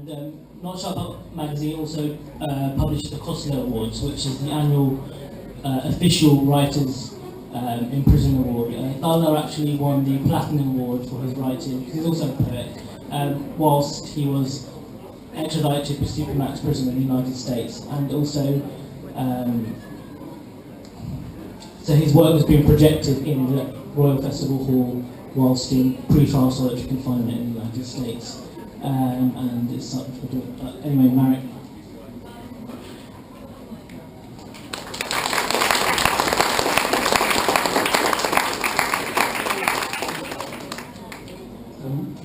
And Not Shut Up magazine also published the Kosler Awards, which is the annual official writers in prison award. Talha actually won the Platinum Award for his writing. He's also a poet, whilst he was extradited to Supermax prison in the United States, and also so his work has been projected in the Royal Festival Hall whilst in pre-trial solitary confinement in the United States, and it's such. Anyway, Marek.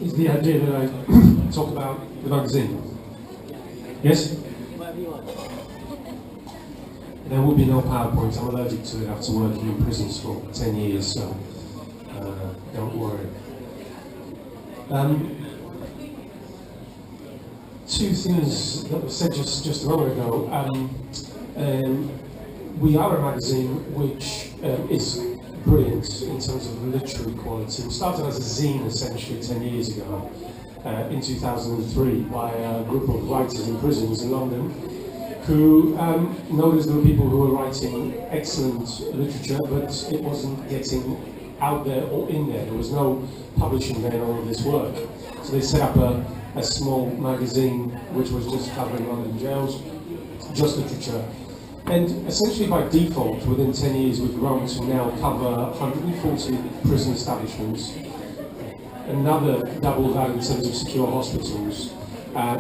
Is the idea that I talk about the magazine? Yes? There will be no PowerPoint. I'm allergic to it after working in prisons for 10 years, so don't worry. Two things that were said just a moment ago. We are a magazine which is brilliant in terms of literary quality. We started as a zine essentially 10 years ago, in 2003, by a group of writers in prisons in London who noticed there were people who were writing excellent literature, but it wasn't getting out there or in there. There was no publishing going on with this work. So they set up a small magazine which was just covering London jails, just literature. And essentially by default, within 10 years, we've grown to now cover 140 prison establishments, another double that in terms of secure hospitals.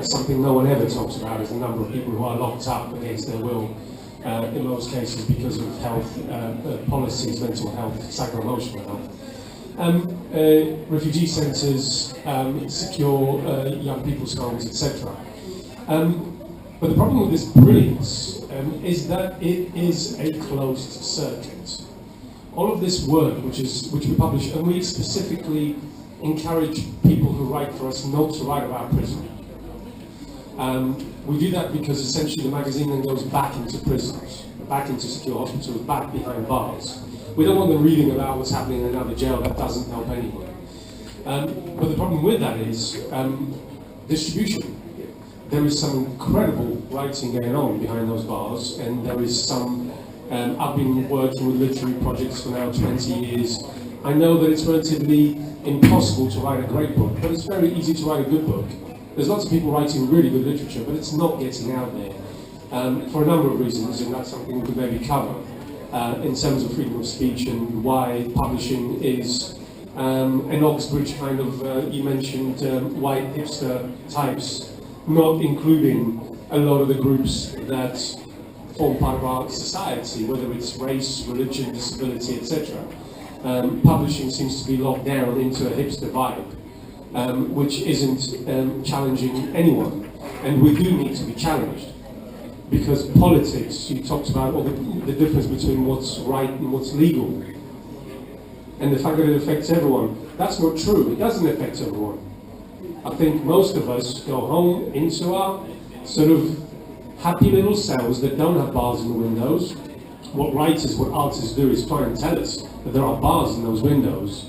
Something no one ever talks about is the number of people who are locked up against their will, in most cases because of health policies, mental health, psycho-emotional health. Refugee centres, secure young people's homes, etc. But the problem with this brilliance is that it is a closed circuit. All of this work, which we publish, and we specifically encourage people who write for us not to write about prison. We do that because essentially the magazine then goes back into prisons, back into secure hospitals, back behind bars. We don't want them reading about what's happening in another jail. That doesn't help anyone. But the problem with that is distribution. There is some incredible writing going on behind those bars, and there is some. I've been working with literary projects for now 20 years. I know that it's relatively impossible to write a great book, but it's very easy to write a good book. There's lots of people writing really good literature, but it's not getting out there for a number of reasons, and that's something we could maybe cover in terms of freedom of speech and why publishing is an Oxbridge kind of, you mentioned white hipster types, not including a lot of the groups that form part of our society, whether it's race, religion, disability, etc. Publishing seems to be locked down into a hipster vibe, which isn't challenging anyone. And we do need to be challenged. Because politics, you talked about all the difference between what's right and what's legal. And the fact that it affects everyone, that's not true. It doesn't affect everyone. I think most of us go home into our sort of happy little cells that don't have bars in the windows. What writers, what artists do is try and tell us that there are bars in those windows,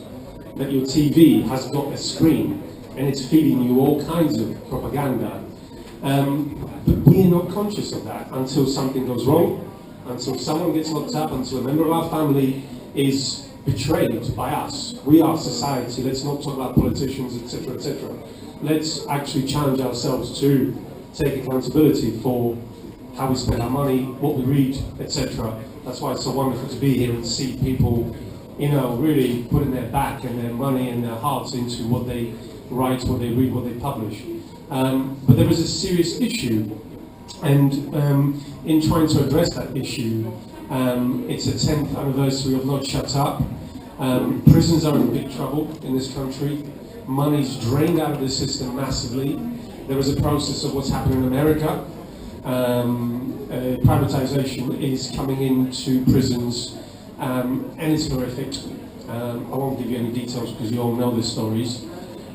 that your TV has got a screen and it's feeding you all kinds of propaganda. But we are not conscious of that until something goes wrong, until someone gets locked up, until a member of our family is betrayed by us. We are society. Let's not talk about politicians, etc., etc. Let's actually challenge ourselves to take accountability for how we spend our money, what we read, etc. That's why it's so wonderful to be here and see people, really putting their back and their money and their hearts into what they write, what they read, what they publish. But there is a serious issue, and in trying to address that issue, it's a 10th anniversary of Not Shut Up. Prisons are in big trouble in this country. Money's drained out of the system massively. There is a process of what's happening in America. Privatization is coming into prisons, and it's horrific. I won't give you any details because you all know the stories.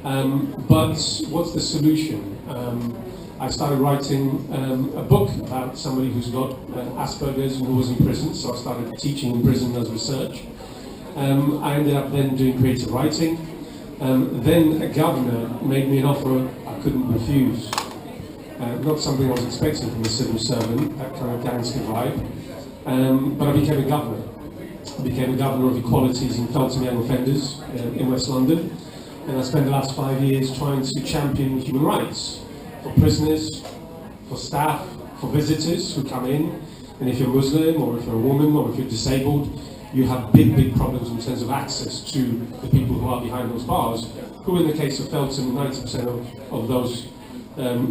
But what's the solution? I started writing a book about somebody who's got Asperger's and who was in prison, so I started teaching in prison as research. I ended up then doing creative writing. Then a governor made me an offer I couldn't refuse. Not something I was expecting from a civil servant, that kind of gangster vibe. But I became a governor. I became a governor of equalities in Feltham Young Offenders in West London. And I spent the last 5 years trying to champion human rights for prisoners, for staff, for visitors who come in. And if you're Muslim, or if you're a woman, or if you're disabled, you have big, big problems in terms of access to the people who are behind those bars, who in the case of Feltham, 90% of those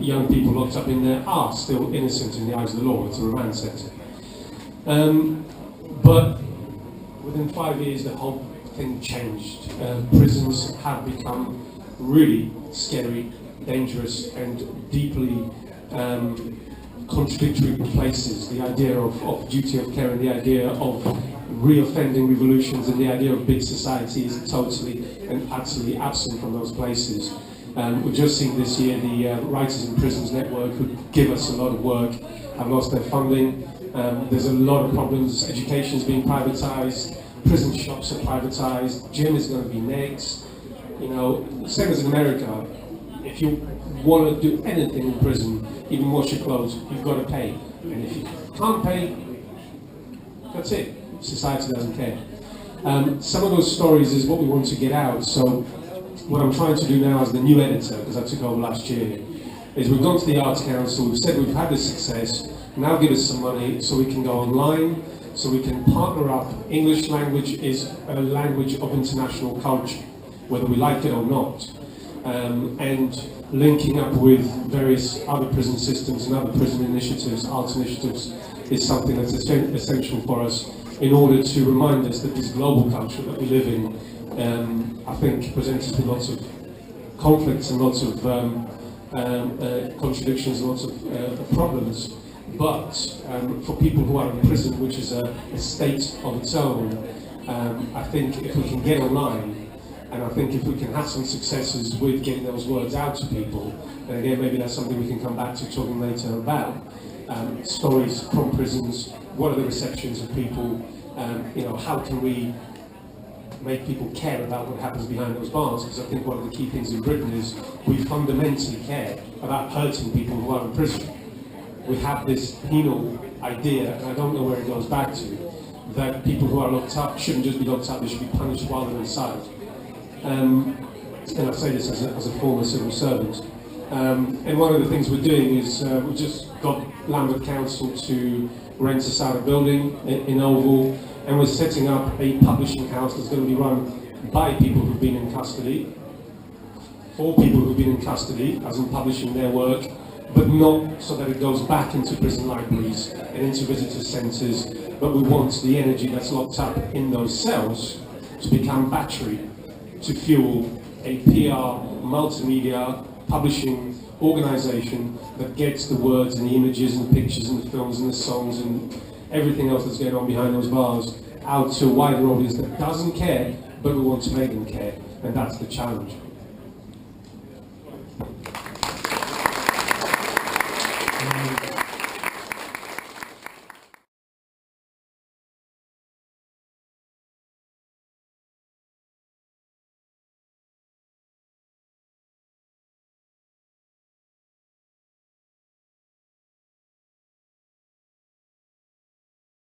young people locked up in there are still innocent in the eyes of the law. It's a remand centre. But within 5 years, the whole thing changed. Prisons have become really scary, dangerous, and deeply contradictory places. The idea of duty of care and the idea of re-offending revolutions and the idea of big society is totally and utterly absent from those places. We've just seen this year the Writers in Prisons Network, who give us a lot of work, have lost their funding. There's a lot of problems. Education is being privatised, prison shops are privatised, gym is going to be next. You know, same as in America, if you want to do anything in prison, even wash your clothes, you've got to pay. And if you can't pay, that's it. Society doesn't care. Some of those stories is what we want to get out. So what I'm trying to do now as the new editor, because I took over last year, is we've gone to the Arts Council, we've said we've had this success, now give us some money so we can go online, so we can partner up. English language is a language of international culture, whether we like it or not. And linking up with various other prison systems and other prison initiatives, arts initiatives, is something that's essential for us in order to remind us that this global culture that we live in, I think, presents us with lots of conflicts and lots of contradictions and lots of problems. But for people who are in prison, which is a state of its own, I think if we can get online, and I think if we can have some successes with getting those words out to people, and again, maybe that's something we can come back to talking later about, stories from prisons, what are the receptions of people, you know, how can we make people care about what happens behind those bars, because I think one of the key things in Britain is we fundamentally care about hurting people who are in prison. We have this penal idea, and I don't know where it goes back to, that people who are locked up shouldn't just be locked up, they should be punished while they're inside. And I say this as a former civil servant. And one of the things we're doing is we just got Lambeth Council to rent us out a building in Oval, and we're setting up a publishing house that's going to be run by people who've been in custody, for people who've been in custody, as in publishing their work, but not so that it goes back into prison libraries and into visitor centres, but we want the energy that's locked up in those cells to become battery to fuel a PR, multimedia, publishing organisation that gets the words and the images and the pictures and the films and the songs and everything else that's going on behind those bars out to a wider audience that doesn't care, but we want to make them care, and that's the challenge.